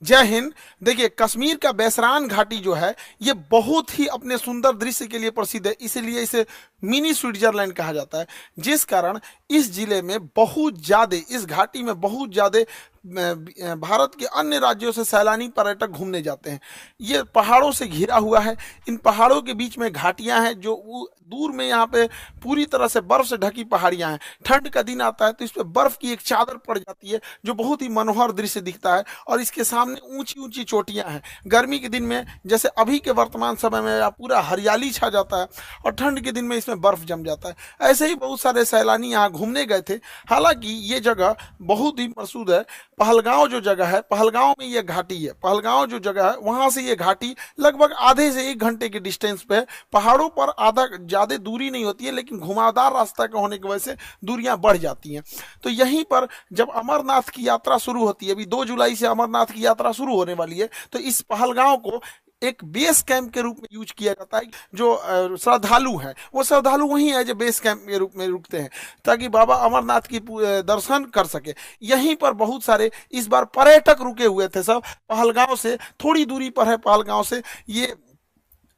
जय हिंद। देखिए, कश्मीर का बैसरान घाटी जो है ये बहुत ही अपने सुंदर दृश्य के लिए प्रसिद्ध है, इसीलिए इसे मिनी स्विट्जरलैंड कहा जाता है। जिस कारण इस जिले में बहुत ज़्यादा, इस घाटी में बहुत ज़्यादा भारत के अन्य राज्यों से सैलानी पर्यटक घूमने जाते हैं। ये पहाड़ों से घिरा हुआ है। इन पहाड़ों के बीच में घाटियां हैं जो दूर में यहाँ पे पूरी तरह से बर्फ से ढकी पहाड़ियां हैं। ठंड का दिन आता है तो इस पे बर्फ की एक चादर पड़ जाती है जो बहुत ही मनोहर दृश्य दिखता है, और इसके सामने ऊंची ऊंची चोटियां हैं। गर्मी के दिन में जैसे अभी के वर्तमान समय में पूरा हरियाली छा जाता है, और ठंड के दिन में इसमें बर्फ जम जाता है। ऐसे ही बहुत सारे सैलानी यहाँ घूमने गए थे। हालांकि ये जगह बहुत ही प्रसिद्ध है। पहलगांव जो जगह है, पहलगांव में ये घाटी है। पहलगांव जो जगह है वहां से ये घाटी लगभग आधे से 1 घंटे के डिस्टेंस पे है। पहाड़ों पर आधा ज्यादा दूरी नहीं होती है, लेकिन घुमावदार रास्ता का होने की वजह से दूरियां बढ़ जाती हैं। तो यहीं पर जब अमरनाथ की यात्रा शुरू होती है, अभी 2 जुलाई से अमरनाथ की यात्रा शुरू होने वाली है, तो इस पहलगांव को एक बेस कैंप के रूप में यूज किया जाता है। जो श्रद्धालु हैं वो श्रद्धालु वही है जो बेस कैंप के रूप में रुकते हैं, ताकि बाबा अमरनाथ की दर्शन कर सके। यहीं पर बहुत सारे इस बार पर्यटक रुके हुए थे। सब पहलगांव से थोड़ी दूरी पर है। पहलगांव से ये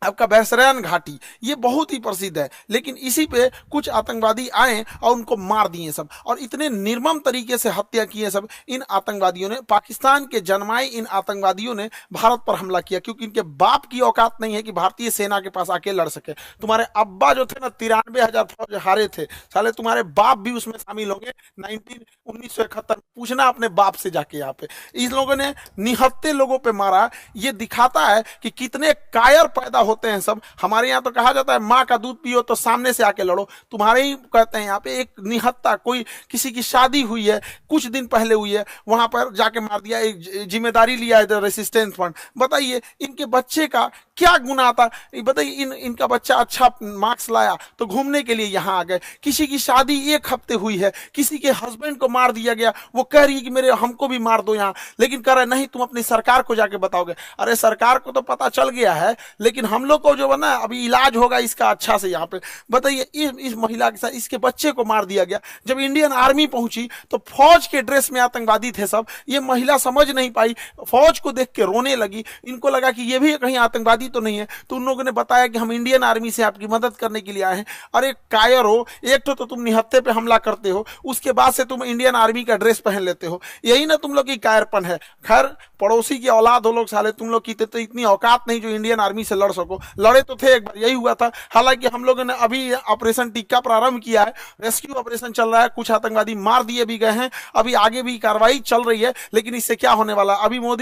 आपका बैसरैन घाटी ये बहुत ही प्रसिद्ध है, लेकिन इसी पे कुछ आतंकवादी आए और उनको मार दिए सब, और इतने निर्मम तरीके से हत्या किए सब। इन आतंकवादियों ने, पाकिस्तान के जन्माए इन आतंकवादियों ने भारत पर हमला किया, क्योंकि इनके बाप की औकात नहीं है कि भारतीय सेना के पास आके लड़ सके। तुम्हारे अब्बा जो थे ना, 93,000 फौज हारे थे, साले तुम्हारे बाप भी उसमें शामिल होंगे 1971। पूछना अपने बाप से जाके। यहाँ पे इस लोगों ने निहत्ते लोगों पे मारा। ये दिखाता है कि कितने कायर पैदा होते हैं सब। हमारे यहाँ तो कहा जाता है माँ का दूध पियो तो सामने से आके लड़ो। तुम्हारे ही कहते हैं यहाँ पे एक निहत्ता, कोई किसी की शादी हुई है, कुछ दिन पहले हुई है, वहां पर जाके मार दिया। एक जिम्मेदारी लिया है रेसिस्टेंस फंड। बताइए इनके बच्चे का क्या गुनाह था? बताइए, इनका बच्चा अच्छा मार्क्स लाया तो घूमने के लिए यहाँ आ गए। किसी की शादी 1 हफ्ते हुई है, किसी के हस्बैंड को मार दिया गया, वो कह रही है कि मेरे हमको भी मार दो यहाँ, लेकिन कह रहे नहीं तुम अपनी सरकार को जाके बताओगे। अरे सरकार को तो पता चल गया है, लेकिन हम लोग को जो बना अभी इलाज होगा इसका अच्छा से यहाँ पे। बताइए इस महिला के साथ इसके बच्चे को मार दिया गया। जब इंडियन आर्मी पहुंची तो फौज के ड्रेस में आतंकवादी थे सब। ये महिला समझ नहीं पाई, फौज को देख के रोने लगी। इनको लगा कि ये भी कहीं आतंकवादी तो नहीं है, तो उन लोगों ने बताया कि हम इंडियन आर्मी से आपकी मदद करने के लिए आए हैं। अरे कायर हो, एक तो तुम निहत्ते पे हमला करते हो, उसके बाद से तुम इंडियन आर्मी का ड्रेस पहन लेते हो। यही ना तुम लोग की कायरपन है। खैर, पड़ोसी की औलाद हो लोग साले, तुम लोग की तो इतनी औकात नहीं जो इंडियन आर्मी से लड़ सको। लड़े तो थे एक बार, यही हुआ था। हालांकि हम लोगों ने अभी ऑपरेशन टिक्का प्रारंभ किया है, रेस्क्यू ऑपरेशन चल रहा है। कुछ आतंकवादी मार दिए भी गए हैं, अभी आगे भी कार्रवाई चल रही है, लेकिन इससे क्या होने वाला। अभी मोदी